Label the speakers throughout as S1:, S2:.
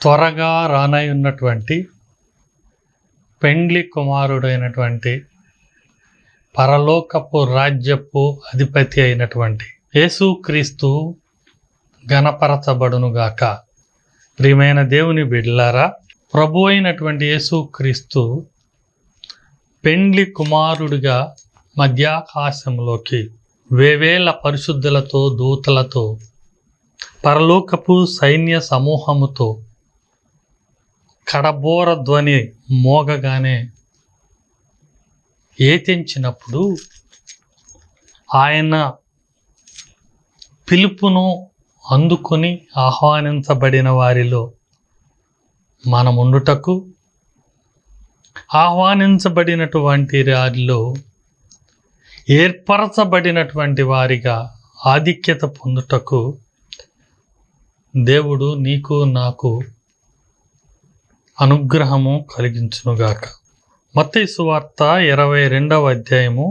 S1: త్వరగా రానయ్యున్నటువంటి పెండ్లి కుమారుడైనటువంటి పరలోకపు రాజ్యపు అధిపతి అయినటువంటి యేసుక్రీస్తు ఘనపరచబడునుగాక. ప్రియమైన దేవుని బిడ్డలారా, ప్రభు అయినటువంటి యేసుక్రీస్తు పెండ్లి కుమారుడిగా మధ్యాకాశంలోకి వేవేల పరిశుద్ధులతో దూతలతో పరలోకపు సైన్య సమూహముతో కడబోర ధ్వని మోగగానే ఏతించినప్పుడు ఆయన పిలుపును అందుకొని ఆహ్వానించబడిన వారిలో మనముండుటకు, ఆహ్వానించబడినటువంటి వారిలో ఏర్పరచబడినటువంటి వారిగా ఆధిక్యత పొందుటకు దేవుడు నీకు నాకు అనుగ్రహము కలిగించునుగాక. మత్తయి సువార్త 22వ అధ్యాయము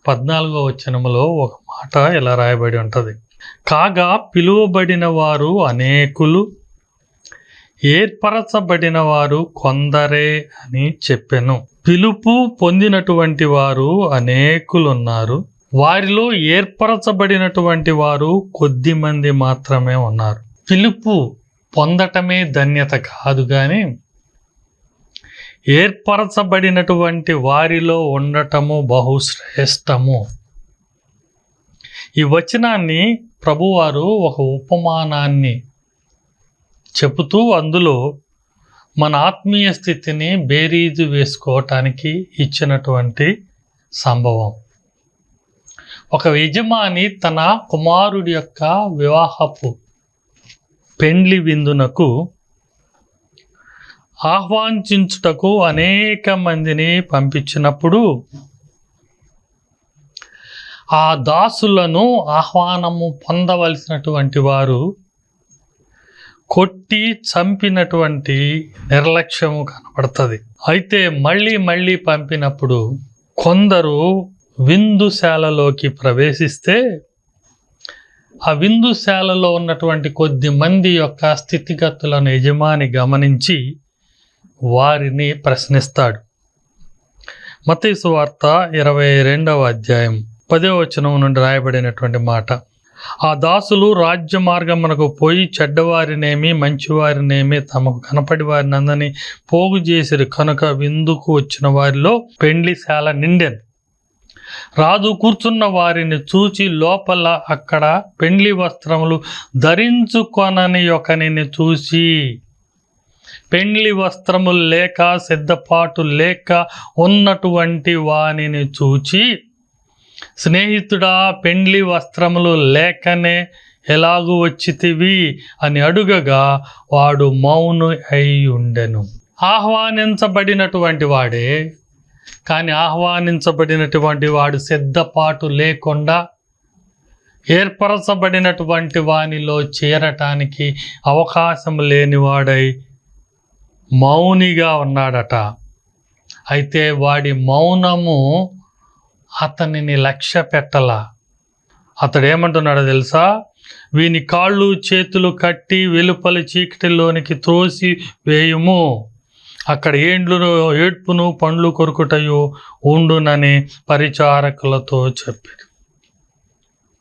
S1: 14వ వచనములో ఒక మాట ఇలా రాయబడి ఉంటుంది. కాగా పిలువబడిన వారు అనేకులు, ఏర్పరచబడిన వారు కొందరే అని చెప్పెను. పిలుపు పొందినటువంటి వారు అనేకులున్నారు, వారిలో ఏర్పరచబడినటువంటి వారు కొద్ది మంది మాత్రమే ఉన్నారు. పిలుపు పొందటమే ధన్యత కాదు, కానీ ఏర్పరచబడినటువంటి వారిలో ఉండటము బహుశ్రేష్టము. ఈ వచనాన్ని ప్రభువారు ఒక ఉపమానాన్ని చెబుతూ అందులో మన ఆత్మీయ స్థితిని బేరీజు వేసుకోవటానికి ఇచ్చినటువంటి సంభవం. ఒక యజమాని తన కుమారుడి యొక్క వివాహపు పెండ్లి విందునకు ఆహ్వానించుటకు అనేక మందిని పంపించినప్పుడు ఆ దాసులను ఆహ్వానము పొందవలసినటువంటి వారు కొట్టి చంపినటువంటి నిర్లక్ష్యము కనబడుతుంది. అయితే మళ్ళీ పంపినప్పుడు కొందరు విందుశాలలోకి ప్రవేశిస్తే ఆ విందుశాలలో ఉన్నటువంటి కొద్ది మంది యొక్క స్థితిగతులను యజమాని గమనించి వారిని ప్రశ్నిస్తాడు. మత్తయి సువార్త 22వ అధ్యాయం 10వ వచనం నుండి రాయబడినటువంటి మాట. ఆ దాసులు రాజ్య మార్గమునకు పోయి చెడ్డవారినేమి మంచివారినేమి తమకు కనపడి వారిని అందరినీ పోగు చేసిరి కనుక విందుకు వచ్చిన వారిలో పెండ్లిశాల నిండెను. రాజు కూర్చున్న వారిని చూచి లోపల అక్కడ పెండ్లి వస్త్రములు ధరించుకొనని ఒకనిని చూసి, పెండ్లి వస్త్రములు లేక సిద్ధపాటు లేక ఉన్నటువంటి వానిని చూచి, స్నేహితుడా, పెండ్లి వస్త్రములు లేకనే ఎలాగూ వచ్చితివి అని అడుగగా వాడు మౌను అయి ఉండెను. ఆహ్వానించబడినటువంటి వాడే, కానీ ఆహ్వానించబడినటువంటి వాడు సిద్ధపాటు లేకుండా ఏర్పరచబడినటువంటి వానిలో చేరటానికి అవకాశం లేనివాడై మౌనిగా ఉన్నాడట. అయితే వాడి మౌనము అతనిని లక్ష్య పెట్టలా. అతడు ఏమంటున్నాడో తెలుసా? వీని కాళ్ళు చేతులు కట్టి వెలుపలి చీకటిలోనికి త్రోసి వేయుము, అక్కడ ఏడ్పును పండ్లు కొరుకుటయు ఉండునని పరిచారకులతో చెప్పారు.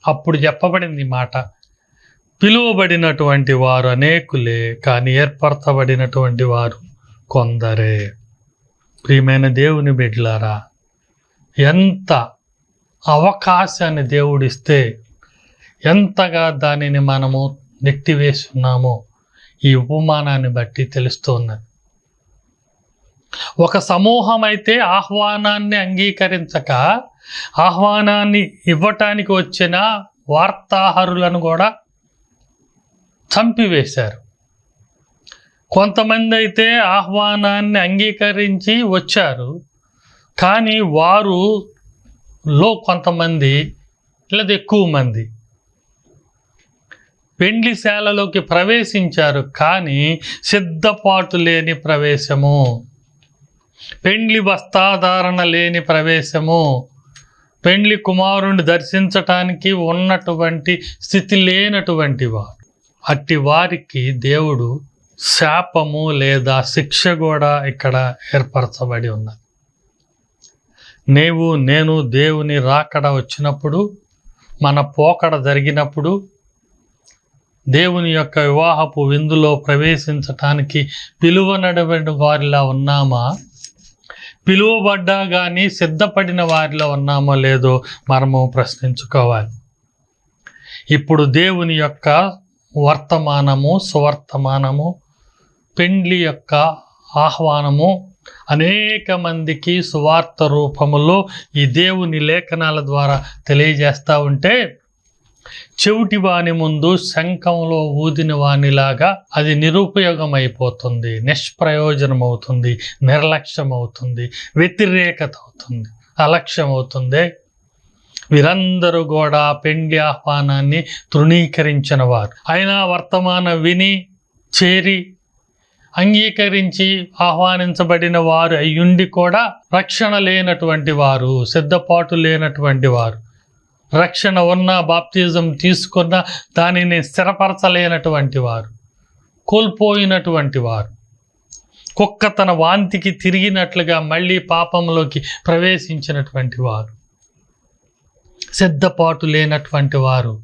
S1: అప్పుడు చెప్పబడింది మాట, పిలువబడినటువంటి వారు అనేకులే, కానీ ఏర్పరచబడినటువంటి వారు కొందరే. ప్రియమైన దేవుని బిడ్డలారా, ఎంత అవకాశాన్ని దేవుడిస్తే ఎంతగా దానిని మనము నెట్టివేస్తున్నామో ఈ ఉపమానాన్ని బట్టి తెలుస్తున్నది. ఒక సమూహం అయితే ఆహ్వానాన్ని అంగీకరించక ఆహ్వానాన్ని ఇవ్వటానికి వచ్చిన వార్తాహరులను కూడా చంపివేశారు. కొంతమంది అయితే ఆహ్వానాన్ని అంగీకరించి వచ్చారు, కానీ వారులో కొంతమంది లేదా ఎక్కువ మంది పెండ్లిశాలలోకి ప్రవేశించారు, కానీ సిద్ధపాటు లేని ప్రవేశము, పెండ్లి వస్త్రధారణ లేని ప్రవేశము, పెండ్లి కుమారుని దర్శించటానికి ఉన్నటువంటి స్థితి లేనటువంటి వారు. అట్టి వారికి దేవుడు శాపము లేదా శిక్ష కూడా ఇక్కడ ఏర్పరచబడి ఉన్నది. నేను దేవుని రాకడ వచ్చినప్పుడు, మన పోకడ జరిగినప్పుడు, దేవుని యొక్క వివాహపు విందులో ప్రవేశించటానికి పిలువనడబడిన వారిలా ఉన్నామా, పిలువబడ్డా కానీ సిద్ధపడిన వారిలో ఉన్నామో లేదో మనము ప్రశ్నించుకోవాలి. ఇప్పుడు దేవుని యొక్క వర్తమానము, సువర్తమానము, పెండ్లి యొక్క ఆహ్వానము అనేక మందికి సువార్త రూపములో ఈ దేవుని లేఖనాల ద్వారా తెలియజేస్తూ ఉంటే, చెవిటి వాని ముందు శంఖంలో ఊదిన వానిలాగా అది నిరుపయోగమైపోతుంది, నిష్ప్రయోజనం అవుతుంది, నిర్లక్ష్యం అవుతుంది, వ్యతిరేకత అవుతుంది, అలక్ష్యం అవుతుంది. వీరందరూ కూడా పెండ్లి ఆహ్వానాన్ని తృణీకరించిన వారు. అయినా వర్తమానం విని చేరి అంగీకరించి ఆహ్వానించబడిన వారు అయ్యుండి కూడా రక్షణ లేనటువంటి వారు, సిద్ధపాటు లేనటువంటి వారు, రక్షణ ఉన్న, బాప్తిజం తీసుకున్న దానిని స్థిరపరచలేనటువంటి వారు, కోల్పోయినటువంటి వారు, కుక్క తన వాంతికి తిరిగినట్లుగా మళ్ళీ పాపంలోకి ప్రవేశించినటువంటి వారు, సిద్ధపాటు లేనటువంటి వారు,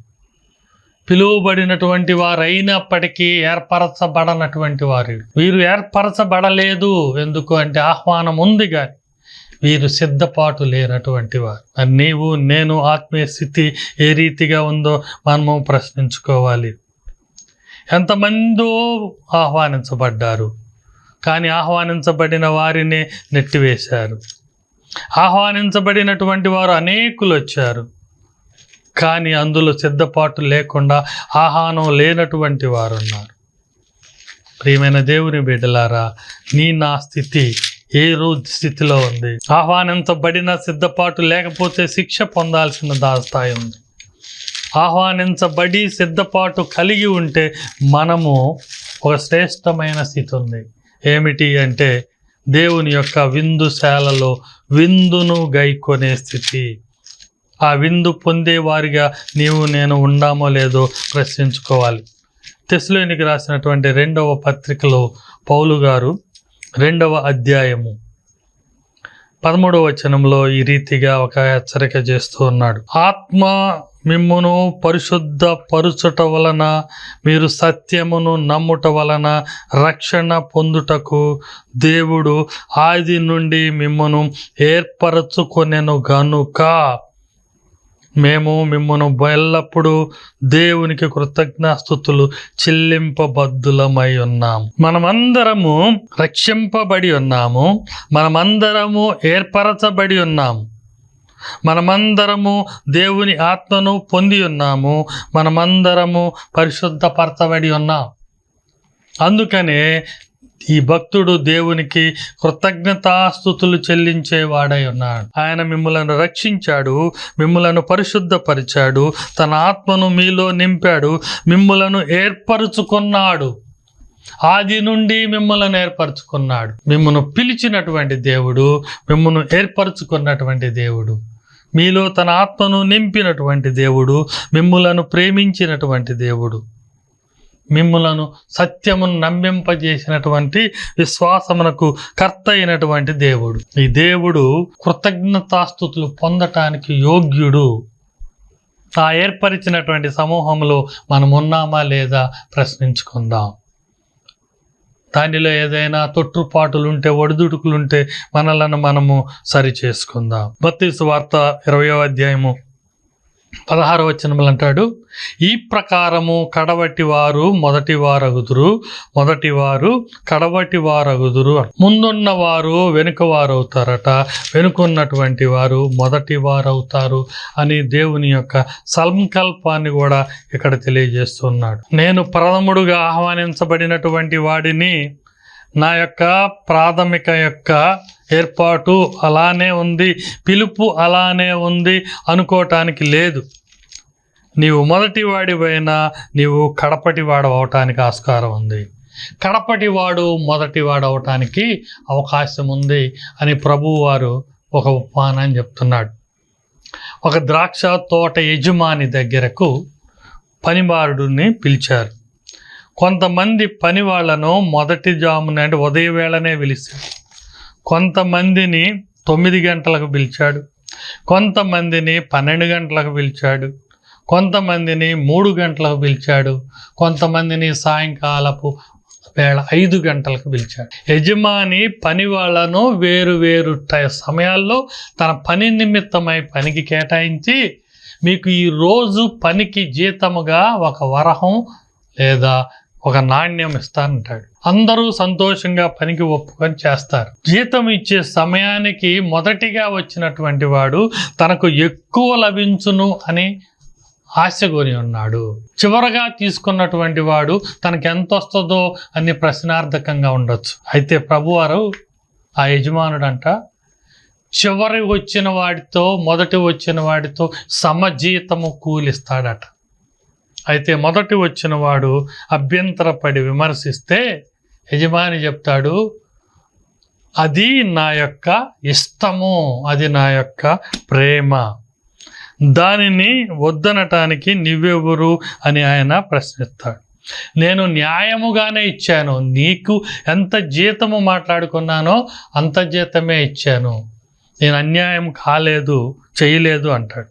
S1: పిలువబడినటువంటి వారు అయినప్పటికీ ఏర్పరచబడనటువంటి వారు. వీరు ఏర్పరచబడలేదు. ఎందుకు అంటే ఆహ్వానం ఉంది కానీ వీరు సిద్ధపాటు లేనటువంటి వారు. నీవు నేను ఆత్మీయ స్థితి ఏ రీతిగా ఉందో మనము ప్రశ్నించుకోవాలి. ఎంతమందో ఆహ్వానించబడ్డారు, కానీ ఆహ్వానించబడిన వారిని నెట్టివేశారు. ఆహ్వానించబడినటువంటి వారు అనేకులు వచ్చారు, కానీ అందులో సిద్ధపాటు లేకుండా ఆహ్వానం లేనటువంటి వారు ఉన్నారు. ప్రియమైన దేవుని బిడ్డలారా, నా స్థితి ఏ రోజు స్థితిలో ఉంది? ఆహ్వానించబడిన సిద్ధపాటు లేకపోతే శిక్ష పొందాల్సిన స్థాయి ఉంది. ఆహ్వానించబడి సిద్ధపాటు కలిగి ఉంటే మనము ఒక శ్రేష్టమైన స్థితి ఉంది. ఏమిటి అంటే దేవుని యొక్క విందుశాలలో విందును గైకొనే స్థితి. ఆ విందు పొందేవారిగా నేను ఉండామో లేదో ప్రశ్నించుకోవాలి. తెస్సలోనికీయులకు రాసినటువంటి 2వ పత్రికలో పౌలు గారు 2వ అధ్యాయము 13వ వచనంలో ఈ రీతిగా ఒక హెచ్చరిక చేస్తూ ఉన్నాడు. ఆత్మ మిమ్మును పరిశుద్ధ పరుచుట వలన మీరు సత్యమును నమ్ముట వలన రక్షణ పొందుటకు దేవుడు ఆది నుండి మిమ్మును ఏర్పరచుకొనెను గనుక మేము మిమ్మును ఎల్లప్పుడూ దేవునికి కృతజ్ఞాస్తుతులు చెల్లింపబద్దులమై ఉన్నాము. మనమందరము రక్షింపబడి ఉన్నాము, మనమందరము ఏర్పరచబడి ఉన్నాము, మనమందరము దేవుని ఆత్మను పొంది ఉన్నాము, మనమందరము పరిశుద్ధపరచబడి ఉన్నాం. అందుకనే ఈ భక్తుడు దేవునికి కృతజ్ఞతాస్తుతులు చెల్లించేవాడై ఉన్నాడు. ఆయన మిమ్ములను రక్షించాడు, మిమ్ములను పరిశుద్ధపరిచాడు, తన ఆత్మను మీలో నింపాడు, మిమ్ములను ఏర్పరచుకున్నాడు. ఆది నుండి మిమ్మల్ని ఏర్పరచుకున్నాడు. మిమ్మల్ని పిలిచినటువంటి దేవుడు, మిమ్మల్ని ఏర్పరచుకున్నటువంటి దేవుడు, మీలో తన ఆత్మను నింపినటువంటి దేవుడు, మిమ్ములను ప్రేమించినటువంటి దేవుడు, మిమ్ములను సత్యమును నమ్మింపజేసినటువంటి విశ్వాసమునకు కర్త అయినటువంటి దేవుడు. ఈ దేవుడు కృతజ్ఞతాస్తుతులు పొందటానికి యోగ్యుడు. ఆ ఏర్పరిచినటువంటి సమూహంలో మనం ఉన్నామా లేదా ప్రశ్నించుకుందాం. దానిలో ఏదైనా తొట్టుపాటులుంటే, ఒడిదుడుకులుంటే మనలను మనము సరి చేసుకుందాం. మత్తయి సువార్త 20వ అధ్యాయము 16వ వచనములు అంటాడు, ఈ ప్రకారము కడవటి వారు మొదటి వారగుదురు, మొదటి వారు కడవటి వారగుదురు. ముందున్న వారు వెనుక వారు అవుతారట, వెనుకున్నటువంటి వారు మొదటి వారు అవుతారు అని దేవుని యొక్క సంకల్పాన్ని కూడా ఇక్కడ తెలియజేస్తున్నాడు. నేను ప్రథముడుగా ఆహ్వానించబడినటువంటి వాడిని, నా యొక్క ప్రాథమిక యొక్క ఏర్పాటు అలానే ఉంది, పిలుపు అలానే ఉంది అనుకోవటానికి లేదు. నీవు మొదటి వాడివైనా నీవు కడపటి వాడు అవటానికి ఆస్కారం ఉంది. కడపటి వాడు మొదటి వాడు అవటానికి అవకాశం ఉంది అని ప్రభువు వారు ఒక ఉపమానం చెప్తున్నాడు. ఒక ద్రాక్ష తోట యజమాని దగ్గరకు పనివారుడిని పిలిచారు. కొంతమంది పని వాళ్ళను మొదటి జామున అంటే ఉదయం వేళనే పిలిచాడు. కొంతమందిని 9 గంటలకు పిలిచాడు, కొంతమందిని 12 గంటలకు పిలిచాడు, కొంతమందిని 3 గంటలకు పిలిచాడు, కొంతమందిని సాయంకాలపు వేళ 5 గంటలకు పిలిచాడు. యజమాని పని వాళ్ళను వేరు వేరు సమయాల్లో తన పని నిమిత్తమై పనికి కేటాయించి, మీకు ఈ రోజు పనికి జీతముగా ఒక వరహం లేదా ఒక నాణ్యం ఇస్తానంటాడు. అందరూ సంతోషంగా పనికి ఒప్పుకొని చేస్తారు. జీతం ఇచ్చే సమయానికి మొదటిగా వచ్చినటువంటి వాడు తనకు ఎక్కువ లభించును అని ఆశ కొని ఉన్నాడు. చివరగా తీసుకున్నటువంటి వాడు తనకు ఎంత వస్తుందో అని ప్రశ్నార్థకంగా ఉండొచ్చు. అయితే ప్రభువారు ఆ యజమానుడంట చివరి వచ్చిన వాడితో మొదటి వచ్చిన వాడితో సమజీతము కూలిస్తాడట. అయితే మొదటి వచ్చిన వాడు అభ్యంతరపడి విమర్శిస్తే యజమాని చెప్తాడు, అది నా యొక్క ఇష్టము, అది నా యొక్క ప్రేమ, దానిని వద్దనటానికి నువ్వెవరు అని ఆయన ప్రశ్నిస్తాడు. నేను న్యాయముగానే ఇచ్చాను, నీకు ఎంత జీతము మాట్లాడుకున్నానో అంత జీతమే ఇచ్చాను, నేను అన్యాయం చేయలేదు అంటాడు.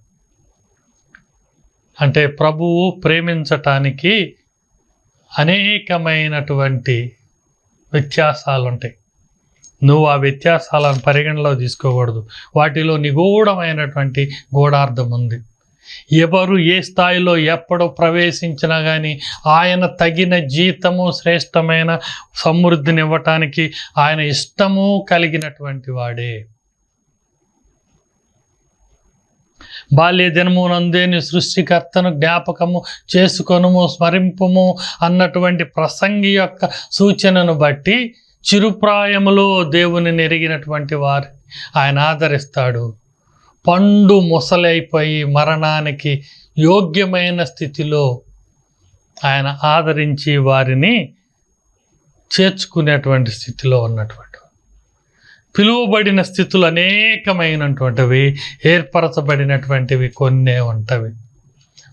S1: అంటే ప్రభువు ప్రేమించటానికి అనేకమైనటువంటి వ్యత్యాసాలు ఉంటాయి. నువ్వు ఆ వ్యత్యాసాలను పరిగణలో తీసుకోకూడదు. వాటిలో నిగూఢమైనటువంటి గూఢార్థం ఉంది. ఎవరు ఏ స్థాయిలో ఎప్పుడు ప్రవేశించినా కానీ ఆయన తగిన జీతము, శ్రేష్టమైన సమృద్ధిని ఇవ్వటానికి ఆయన ఇష్టము కలిగినటువంటి వాడే. బాల్య దినమునందే నీ సృష్టికర్తను జ్ఞాపకము చేసుకొనుము, స్మరింపుము అన్నటువంటి ప్రసంగి యొక్క సూచనను బట్టి చిరుప్రాయములో దేవుని ఎరిగినటువంటి వారు ఆయన ఆదరిస్తాడు. పండు ముసలైపోయి మరణానికి యోగ్యమైన స్థితిలో ఆయన ఆదరించి వారిని చేర్చుకునేటువంటి స్థితిలో ఉన్నటువంటి పిలువబడిన స్థితులు అనేకమైనటువంటివి, ఏర్పరచబడినటువంటివి కొన్నే ఉంటవి.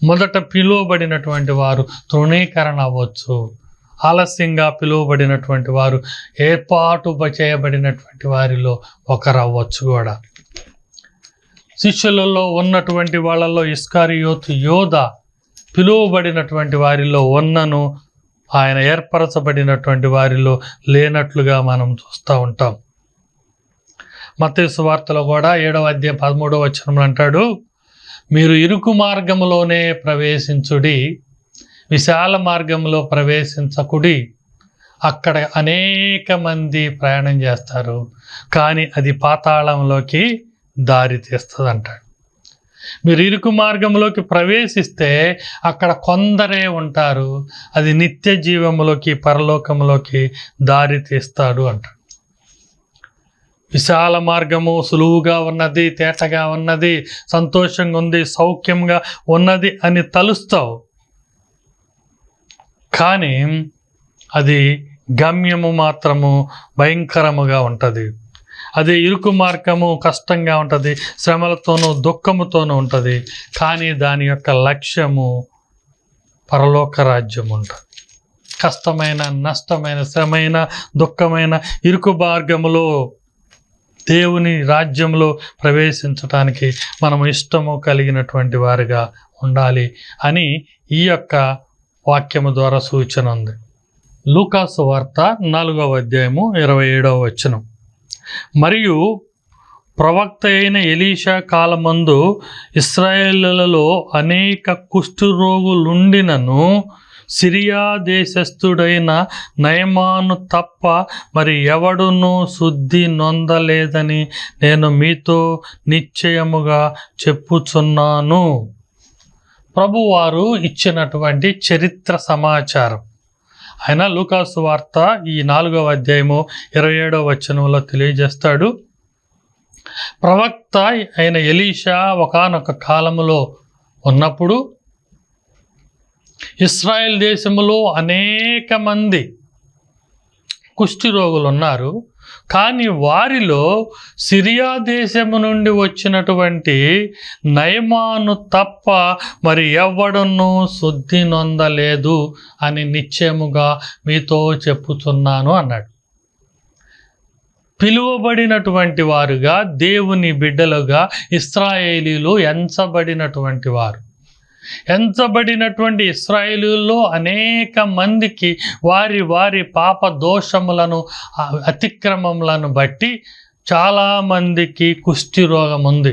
S1: మొదట పిలువబడినటువంటి వారు తృణీకరణ అవ్వచ్చు, ఆలస్యంగా పిలువబడినటువంటి వారు ఏర్పాటు చేయబడినటువంటి వారిలో ఒకరు అవ్వచ్చు కూడా. శిష్యులలో ఉన్నటువంటి వాళ్ళలో ఇస్కారియోతు యోధ పిలువబడినటువంటి వారిలో ఉన్నను ఆయన ఏర్పరచబడినటువంటి వారిలో లేనట్లుగా మనం చూస్తూ ఉంటాం. మత్తయి సువార్తలో కూడా 7వ అధ్యాయం 13వ వచనంలో అంటాడు, మీరు ఇరుకు మార్గంలోనే ప్రవేశించుడి, విశాల మార్గంలో ప్రవేశించకుడి, అక్కడ అనేక మంది ప్రయాణం చేస్తారు కానీ అది పాతాళంలోకి దారి తీస్తుంది అంటాడు. మీరు ఇరుకు మార్గంలోకి ప్రవేశిస్తే అక్కడ కొందరే ఉంటారు, అది నిత్య జీవములోకి పరలోకంలోకి దారి తీస్తాడు అంటాడు. విశాల మార్గము సులువుగా ఉన్నది, తేటగా ఉన్నది, సంతోషంగా ఉంది, సౌఖ్యంగా ఉన్నది అని తలుస్తావు, కానీ అది గమ్యము మాత్రము భయంకరముగా ఉంటుంది. అదే ఇరుకు మార్గము కష్టంగా ఉంటుంది, శ్రమలతోనూ దుఃఖముతోనూ ఉంటుంది, కానీ దాని యొక్క లక్ష్యము పరలోక రాజ్యం ఉంటుంది. కష్టమైన, నష్టమైన, శ్రమైన, దుఃఖమైన ఇరుకు మార్గములో దేవుని రాజ్యంలో ప్రవేశించడానికి మనం ఇష్టము కలిగినటువంటి వారిగా ఉండాలి అని ఈ యొక్క వాక్యము ద్వారా సూచన ఉంది. లూకాసు వార్త 4వ అధ్యాయము 27వ వచనం. మరియు ప్రవక్త అయిన ఎలీషా కాలమందు ఇశ్రాయేలులలో అనేక కుష్ఠరోగులుండినను సిరియా దేశస్థుడైన నయమాను తప్ప మరి ఎవడునూ శుద్ధి నొందలేదని నేను మీతో నిశ్చయముగా చెప్పుచున్నాను. ప్రభువారు ఇచ్చినటువంటి చరిత్ర సమాచారం ఆయన లూకాసు వార్త ఈ 4వ అధ్యాయము 27వ వచనంలో తెలియజేస్తాడు. ప్రవక్త అయిన ఎలీషా ఒకానొక కాలములో ఉన్నప్పుడు ఇశ్రాయేల్ దేశములో అనేక మంది కుష్టి రోగులు ఉన్నారు. కానీ వారిలో సిరియా దేశము నుండి వచ్చినటువంటి నయమాను తప్ప మరి ఎవ్వడును శుద్ధి నొందలేదు అని నిశ్చయముగా మీతో చెప్పుచున్నాను అన్నాడు. పిలువబడినటువంటి వారుగా, దేవుని బిడ్డలుగా ఇశ్రాయేలీలు ఎంచబడినటువంటి వారు. ఎంచబడినటువంటి ఇశ్రాయేలీల్లో అనేక మందికి వారి వారి పాప దోషములను, అతిక్రమములను బట్టి చాలామందికి కుష్టి రోగం ఉంది.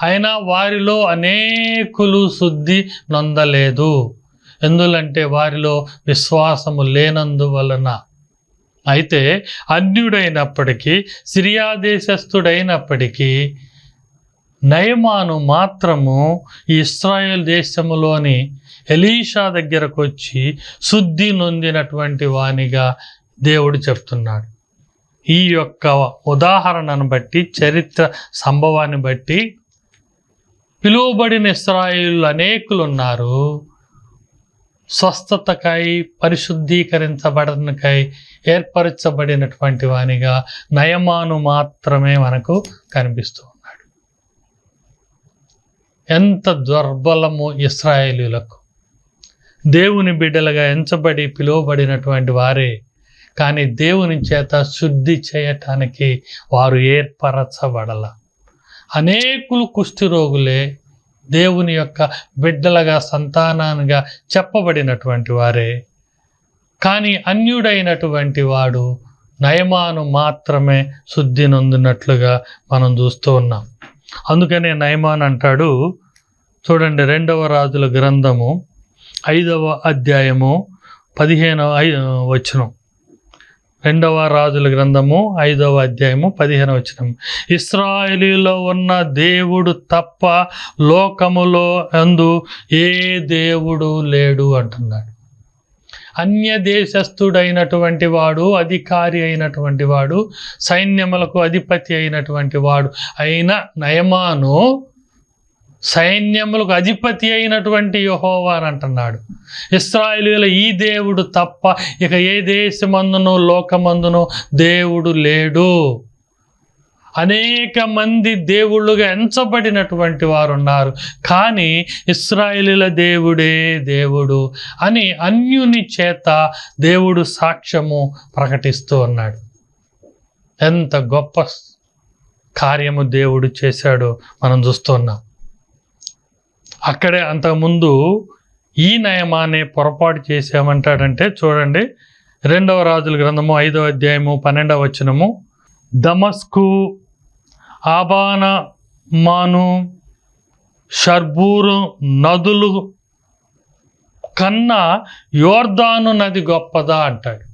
S1: అయినా వారిలో అనేకులు శుద్ధి నొందలేదు. ఎందుకంటే వారిలో విశ్వాసము లేనందువలన. అయితే అన్యుడైనప్పటికీ, సిరియా దేశస్థుడైనప్పటికీ నయమాను మాత్రము ఈ ఇశ్రాయేల్ దేశములోని ఎలీషా దగ్గరకు వచ్చి శుద్ధి నొందినటువంటి వానిగా దేవుడు చెప్తున్నాడు. ఈ యొక్క ఉదాహరణను బట్టి, చరిత్ర సంభవాన్ని బట్టి పిలువబడిన ఇశ్రాయేలు అనేకులు ఉన్నారు. స్వస్థతకై, పరిశుద్ధీకరించబడనకై ఏర్పరచబడినటువంటి వానిగా నయమాను మాత్రమే మనకు కనిపిస్తూ ఉన్నాడు. ఎంత దుర్బలము ఇశ్రాయేలీయులకు! దేవుని బిడ్డలుగా ఎంచబడి పిలువబడినటువంటి వారే, కానీ దేవుని చేత శుద్ధి చేయటానికి వారు ఏర్పరచబడల. అనేకులు కుష్టి రోగులే దేవుని యొక్క బిడ్డలుగా, సంతానాలుగా చెప్పబడినటువంటి వారే. కానీ అన్యుడైనటువంటి వాడు నయమాను మాత్రమే శుద్ధి నొందినట్లుగా మనం చూస్తూ ఉన్నాం. అందుకనే నయమాన్ అంటాడు, చూడండి 2వ రాజుల గ్రంథము 5వ అధ్యాయము 15వ వచనం. 2వ రాజుల గ్రంథము 5వ అధ్యాయము 15వ వచనం. ఇశ్రాయేలీలో ఉన్న దేవుడు తప్ప లోకములో అందు ఏ దేవుడు లేడు అంటున్నాడు. అన్య దేశస్థుడైనటువంటి వాడు, అధికారి అయినటువంటి వాడు, సైన్యములకు అధిపతి అయినటువంటి వాడు అయిన నయమాను సైన్యములకు అధిపతి అయినటువంటి యెహోవా అని అంటున్నాడు. ఇశ్రాయేలీయుల ఈ దేవుడు తప్ప ఇక ఏ దేశమందునో లోకమందునో దేవుడు లేడు. అనేక మంది దేవుళ్ళుగా ఎంచబడినటువంటి వారు ఉన్నారు, కానీ ఇశ్రాయేలీయుల దేవుడే దేవుడు అని అన్యుని చేత దేవుడు సాక్ష్యము ప్రకటిస్తూ ఉన్నాడు. ఎంత గొప్ప కార్యము దేవుడు చేశాడో మనం చూస్తున్నాం. అక్కడే అంతకుముందు ఈ నయమానే పొరపాటు చేసామంటాడంటే చూడండి, 2వ రాజుల గ్రంథము 5వ అధ్యాయము 12వ వచనము. దమస్కు, ఆబానమాను, షర్బూరు నదులు కన్నా యోర్దాను నది గొప్పదా అంటాడు.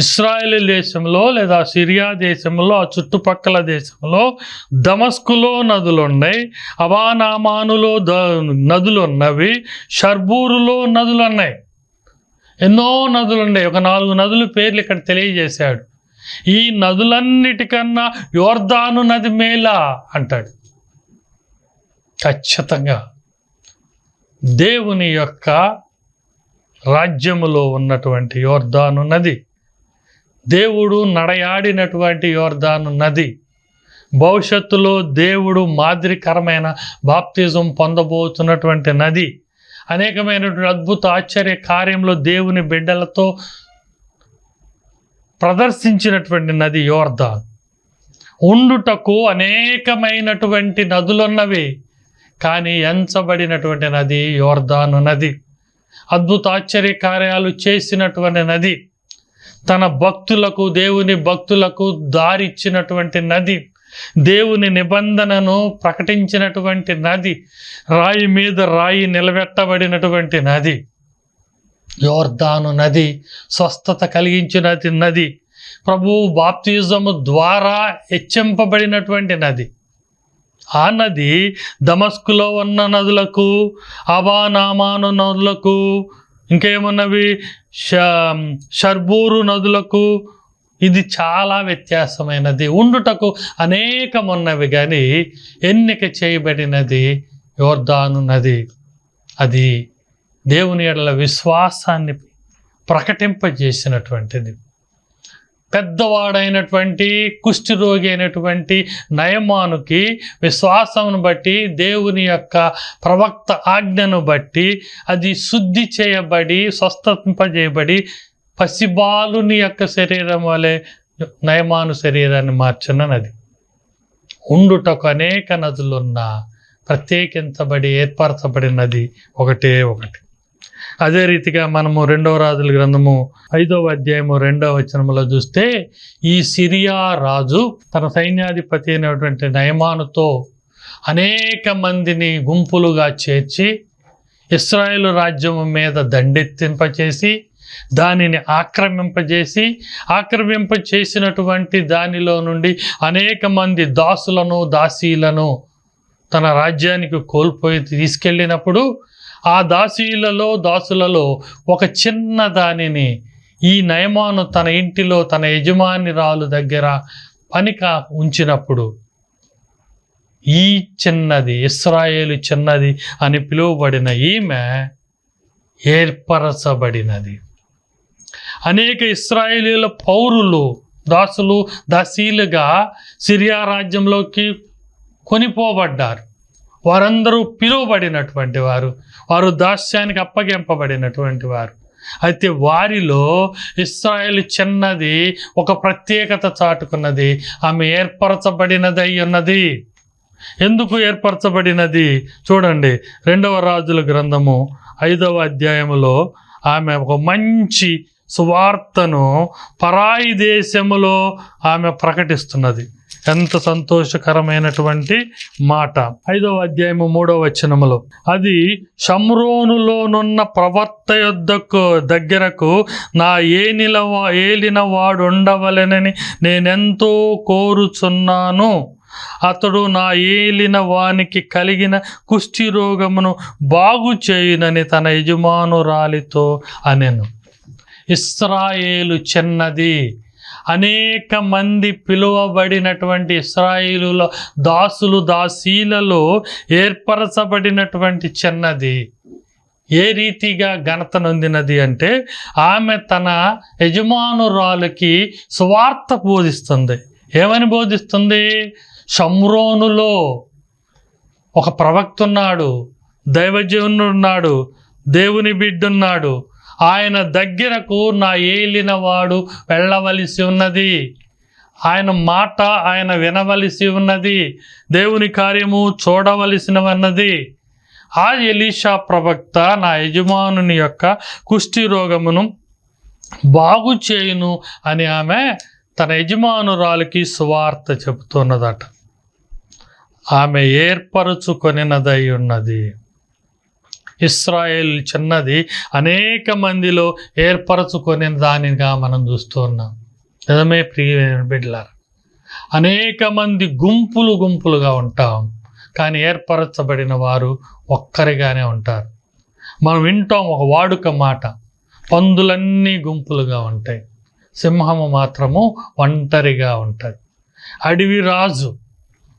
S1: ఇశ్రాయేలు దేశంలో లేదా సిరియా దేశంలో, ఆ చుట్టుపక్కల దేశంలో దమస్కులో నదులు ఉన్నాయి, అబానామానులో నదులు ఉన్నవి, షర్బూరులో నదులు ఉన్నాయి. ఎన్నో నదులు ఉన్నాయి. ఒక 4 నదుల పేర్లు ఇక్కడ తెలియజేశాడు. ఈ నదులన్నిటికన్నా యోర్దాను నది మేలా అంటాడు. ఖచ్చితంగా దేవుని యొక్క రాజ్యములో ఉన్నటువంటి యోర్దాను నది, దేవుడు నడయాడినటువంటి యోర్దాను నది, భవిష్యత్తులో దేవుడు మాదిరికరమైన బాప్తిజం పొందబోతున్నటువంటి నది, అనేకమైనటువంటి అద్భుత ఆశ్చర్య కార్యంలో దేవుని బిడ్డలతో ప్రదర్శించినటువంటి నది యోర్దాను. ఉండుటకు అనేకమైనటువంటి నదులున్నవి, కానీ ఎంచబడినటువంటి నది యోర్దాను నది. అద్భుత ఆశ్చర్య కార్యాలు చేసినటువంటి నది, తన భక్తులకు, దేవుని భక్తులకు దారిచ్చినటువంటి నది, దేవుని నిబంధనను ప్రకటించినటువంటి నది, రాయి మీద రాయి నిలబెట్టబడినటువంటి నది యోర్దాను నది. స్వస్థత కలిగించినది నది, ప్రభువు బాప్తిజము ద్వారా హెచ్చింపబడినటువంటి నది. ఆ నది దమస్కులో ఉన్న నదులకు, అబానామాను నదులకు, ఇంకేమున్నవి షర్బూరు నదులకు ఇది చాలా వ్యత్యాసమైనది. ఉండుటకు అనేకమున్నవి, కానీ ఎన్నిక చేయబడినది యోర్దాను నది. అది దేవుని యెడల విశ్వాసాన్ని ప్రకటింపజేసినటువంటిది. పెద్దవాడైనటువంటి కుష్ఠరోగి అయినటువంటి నయమానుకి విశ్వాసమును బట్టి దేవుని యొక్క ప్రవక్త ఆజ్ఞను బట్టి అది శుద్ధి చేయబడి స్వస్థింపజేయబడి పసిబాలుని యొక్క శరీరం వలె నయమాను శరీరాన్ని మార్చిన నది. ఉండుటకు అనేక నదులున్న ప్రత్యేకించబడి ఏర్పరచబడిన నది ఒకటే ఒకటి. అదే రీతిగా మనము 2వ రాజుల గ్రంథము 5వ అధ్యాయము 2వ వచనంలో చూస్తే ఈ సిరియా రాజు తన సైన్యాధిపతి అయినటువంటి నయమానుతో అనేక మందిని గుంపులుగా చేర్చి ఇశ్రాయేలు రాజ్యం మీద దండెత్తింపచేసి దానిని ఆక్రమింపచేసినటువంటి దానిలో నుండి అనేక మంది దాసులను దాసీలను తన రాజ్యానికి కోల్పోయి తీసుకెళ్ళినప్పుడు ఆ దాసులలో ఒక చిన్న దానిని ఈ నయమాను తన ఇంటిలో తన యజమానిరాలు దగ్గర పనిక ఉంచినప్పుడు ఈ చిన్నది ఇశ్రాయేలు చిన్నది అని పిలువబడిన ఈమె ఏర్పరచబడినది. అనేక ఇశ్రాయేలీల పౌరులు దాసులు దాసీలుగా సిరియా రాజ్యంలోకి కొనిపోబడ్డారు. వారందరూ పిలువబడినటువంటి వారు దాస్యానికి అప్పగింపబడినటువంటి వారు. అయితే వారిలో ఇశ్రాయేలు చిన్నది ఒక ప్రత్యేకత చాటుకున్నది. ఆమె ఏర్పరచబడినదై ఉన్నది. ఎందుకు ఏర్పరచబడినది చూడండి. 2వ రాజుల గ్రంథము 5వ అధ్యాయములో ఆమె ఒక మంచి సువార్తను పరాయి దేశములో ఆమె ప్రకటిస్తున్నది. ఎంత సంతోషకరమైనటువంటి మాట. 5వ అధ్యాయము 3వ వచనములో అది షమ్రోనులోనున్న ప్రవక్త దగ్గరకు నా ఏలిన వాడు ఉండవలెనని నేనెంతో కోరుచున్నాను. అతడు నా ఏలిన వానికి కలిగిన కుష్ఠి రోగమును బాగు చేయునని తన యజమానురాలితో అనెను. ఇశ్రాయేలు చిన్నది. అనేక మంది పిలువబడినటువంటి ఇశ్రాయేలుల దాసులు దాసీలలో ఏర్పరచబడినటువంటి చిన్నది ఏ రీతిగా ఘనత నొందినది అంటే ఆమె తన యజమానురాలకి సువార్త బోధిస్తుంది. ఏమని బోధిస్తుంది? షమ్రోనులో ఒక ప్రవక్త ఉన్నాడు, దైవజనుడు ఉన్నాడు, దేవుని బిడ్డున్నాడు. ఆయన దగ్గరకు నా ఏలినవాడు వెళ్ళవలసి ఉన్నది. ఆయన మాట ఆయన వినవలసి ఉన్నది. దేవుని కార్యము చూడవలసినవన్నది. ఆ ఎలీషా ప్రవక్త నా యజమానుని యొక్క కుష్ఠి రోగమును బాగు చేయును అని ఆమె తన యజమానురాలికి సువార్త చెబుతున్నదట. ఆమె ఏర్పరచుకొనినదై ఉన్నది. ఇశ్రాయేల్ చిన్నది అనేక మందిలో ఏర్పరచుకొని దానిగా మనం చూస్తూ ఉన్నాం. నిజమే ప్రియ బిడ్డలారా, అనేక మంది గుంపులుగా ఉంటాం, కానీ ఏర్పరచబడిన వారు ఒక్కరిగానే ఉంటారు. మనం వింటాం ఒక వాడుక మాట, పందులన్నీ గుంపులుగా ఉంటాయి, సింహము మాత్రము ఒంటరిగా ఉంటుంది. అడవి రాజు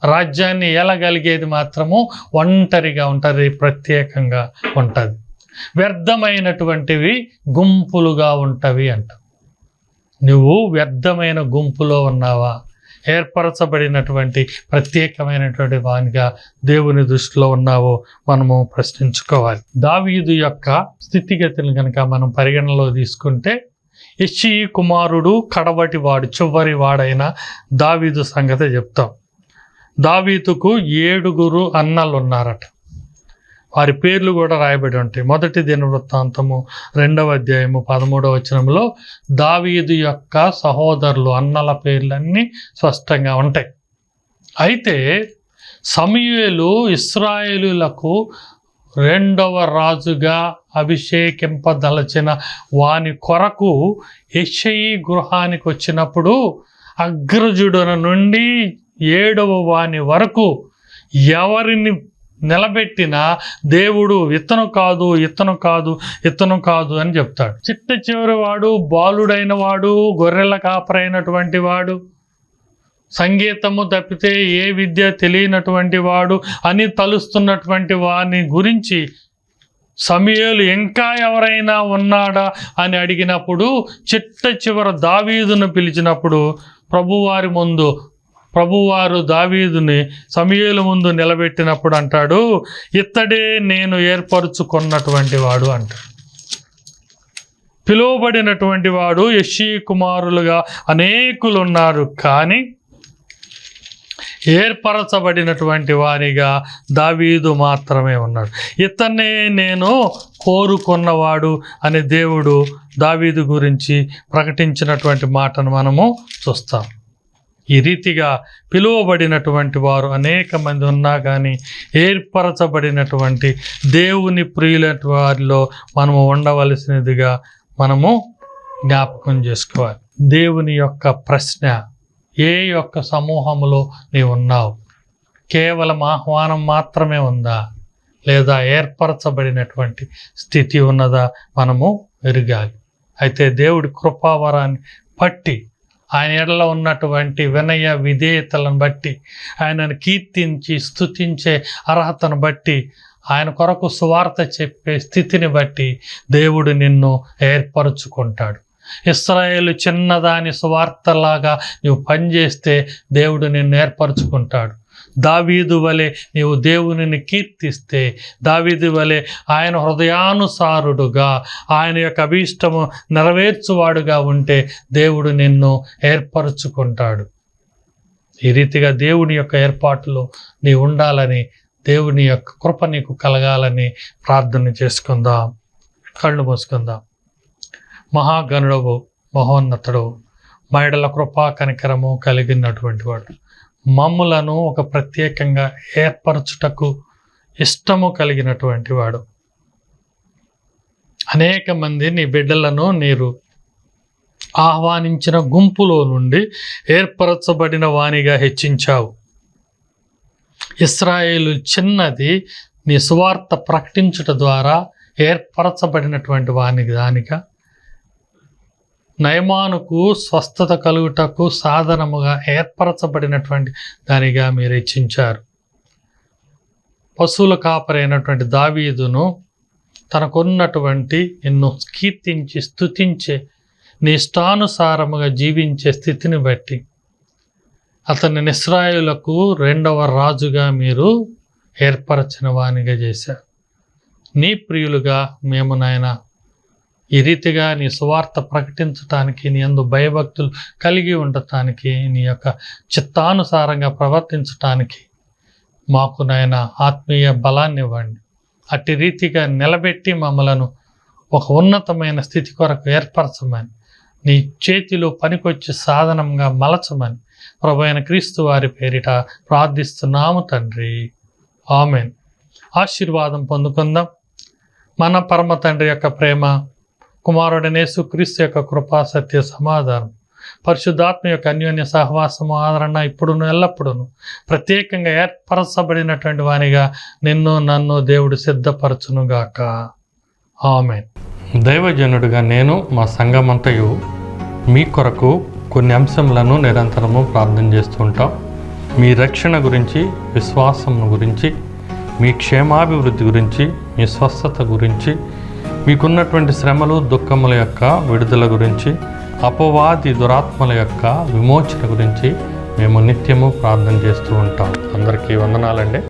S1: రాజ్యాన్ని ఏలగలిగేది మాత్రము ఒంటరిగా ఉంటుంది, ప్రత్యేకంగా ఉంటుంది. వ్యర్థమైనటువంటివి గుంపులుగా ఉంటవి అంట. నువ్వు వ్యర్థమైన గుంపులో ఉన్నావా? ఏర్పరచబడినటువంటి ప్రత్యేకమైనటువంటి వానిగా దేవుని దృష్టిలో ఉన్నావో మనము ప్రశ్నించుకోవాలి. దావీదు యొక్క స్థితిగతులను కనుక మనం పరిగణనలో తీసుకుంటే యెష్షయి కుమారుడు కడవటి వాడు చివరి వాడైన దావీదు సంగతి చెప్తాం. దావీదుకు 7 అన్నలు ఉన్నారట. వారి పేర్లు కూడా రాయబడి ఉంటాయి. 1 దినవృత్తాంతము 2వ అధ్యాయము 13వ వచనంలో దావీదు యొక్క సహోదరులు అన్నల పేర్లన్నీ స్పష్టంగా ఉంటాయి. అయితే సమూయేలు ఇశ్రాయేలులకు 2వ రాజుగా అభిషేకింపదలచిన వాని కొరకు యెష్షయి గృహానికి వచ్చినప్పుడు అగ్రజుడున నుండి 7వ వాని వరకు ఎవరిని నిలబెట్టినా దేవుడు ఇతను కాదు అని చెప్తాడు. చిట్ట చివరి వాడు బాలుడైన వాడు, గొర్రెల కాపరైనటువంటి వాడు, సంగీతము తప్పితే ఏ విద్య తెలియనటువంటి వాడు అని తలుస్తున్నటువంటి వాని గురించి సమూయేలు ఇంకా ఎవరైనా ఉన్నాడా అని అడిగినప్పుడు చిట్ట చివర దావీదును పిలిచినప్పుడు ప్రభువారు దావీదుని సమూయేలు ముందు నిలబెట్టినప్పుడు అంటాడు, ఇత్తడే నేను ఏర్పరచుకున్నటువంటి వాడు అంటాడు. పిలువబడినటువంటి వాడు యెష్షీ కుమారులుగా అనేకులు ఉన్నారు, కానీ ఏర్పరచబడినటువంటి వారిగా దావీదు మాత్రమే ఉన్నాడు. ఇతన్నే నేను కోరుకున్నవాడు అని దేవుడు దావీదు గురించి ప్రకటించినటువంటి మాటను మనము చూస్తాం. ఈ రీతిగా పిలువబడినటువంటి వారు అనేక మంది ఉన్నా కానీ ఏర్పరచబడినటువంటి దేవుని ప్రియుల వారిలో మనము ఉండవలసినదిగా మనము జ్ఞాపకం చేసుకోవాలి. దేవుని యొక్క ప్రశ్న, ఏ యొక్క సమూహంలో నీవు ఉన్నావు? కేవలం ఆహ్వానం మాత్రమే ఉందా, లేదా ఏర్పరచబడినటువంటి స్థితి ఉన్నదా మనము ఎరగాలి. అయితే దేవుడి కృపావరాన్ని బట్టి, ఆయన ఎడల ఉన్నటువంటి వినయ విధేయతలను బట్టి, ఆయనను కీర్తించి స్తుతించే అర్హతను బట్టి, ఆయన కొరకు సువార్త చెప్పే స్థితిని బట్టి దేవుడు నిన్ను ఏర్పరచుకుంటాడు. ఇశ్రాయేలు చిన్నదాని సువార్తలాగా నీవు పనిచేస్తే దేవుడు నిన్ను ఏర్పరచుకుంటాడు. దావీదు వలె నీవు దేవునిని కీర్తిస్తే, దావీదు వలె ఆయన హృదయానుసారుడుగా, ఆయన యొక్క అభీష్టము నెరవేర్చువాడుగా ఉంటే దేవుడు నిన్ను ఏర్పరచుకుంటాడు. ఈ రీతిగా దేవుని యొక్క ఏర్పాటులో నీవు ఉండాలని, దేవుని యొక్క కృప నీకు కలగాలని ప్రార్థన చేసుకుందాం. కళ్ళు మూసుకుందాం. మహాగణుడవు, మహోన్నతుడు, మైడల కృపా కనికరము కలిగినటువంటి వాడు, మమ్ములను ఒక ప్రత్యేకంగా ఏర్పరచుటకు ఇష్టము కలిగినటువంటి వాడు, అనేక మంది నీ బిడ్డలను నీరు ఆహ్వానించిన గుంపులో నుండి ఏర్పరచబడిన వానిగా హెచ్చించావు. ఇశ్రాయేలు చిన్నది, నీ సువార్త ప్రకటించుట ద్వారా ఏర్పరచబడినటువంటి దానిగా, నయమానుకు స్వస్థత కలుగుటకు సాధనముగా ఏర్పరచబడినటువంటి దానిగా మీరు హెచ్చించారు. పశువుల కాపరైనటువంటి దావీదును తనకున్నటువంటి నిన్ను కీర్తించి స్తుతించే, నీ ఇష్టానుసారముగా జీవించే స్థితిని బట్టి అతన్ని ఇశ్రాయేలులకు 2వ రాజుగా మీరు ఏర్పరచిన వానిగా చేశారు. నీ ప్రియులుగా మేము నాయన ఈ రీతిగా నీ సువార్త ప్రకటించటానికి, నీ యందు భయభక్తులు కలిగి ఉండటానికి, నీ యొక్క చిత్తానుసారంగా ప్రవర్తించటానికి మాకు నాయన ఆత్మీయ బలాన్ని ఇవ్వండి. అట్టి రీతిగా నిలబెట్టి మమ్మలను ఒక ఉన్నతమైన స్థితి కొరకు ఏర్పరచమని, నీ చేతిలో పనికొచ్చి సాధనంగా మలచమని ప్రభువైన క్రీస్తు వారి పేరిట ప్రార్థిస్తున్నాము తండ్రి. ఆమెన్. ఆశీర్వాదం పొందుకుందాం. మన పరమ తండ్రి యొక్క ప్రేమ, కుమారుడైన యేసుక్రీస్తు యొక్క కృపా సత్య సమాధానం, పరిశుద్ధాత్మ యొక్క అన్యోన్య సహవాసము, ఆదరణ ఇప్పుడును ఎల్లప్పుడూను ప్రత్యేకంగా ఏర్పరచబడినటువంటి వానిగా నిన్ను నన్ను దేవుడు సిద్ధపరచునుగాక. ఆమెన్. దైవజనుడిగా నేను, మా సంఘమంతయు మీ కొరకు కొన్ని అంశములను నిరంతరము ప్రార్థన చేస్తూ ఉంటాం. మీ రక్షణ గురించి, విశ్వాసం గురించి, మీ క్షేమాభివృద్ధి గురించి, మీ స్వస్థత గురించి, మీకున్నటువంటి శ్రమలు దుఃఖముల యొక్క విడుదల గురించి, అపవాది దురాత్మల యొక్క విమోచన గురించి మేము నిత్యము ప్రార్థన చేస్తూ ఉంటాం. అందరికీ వందనాలండి.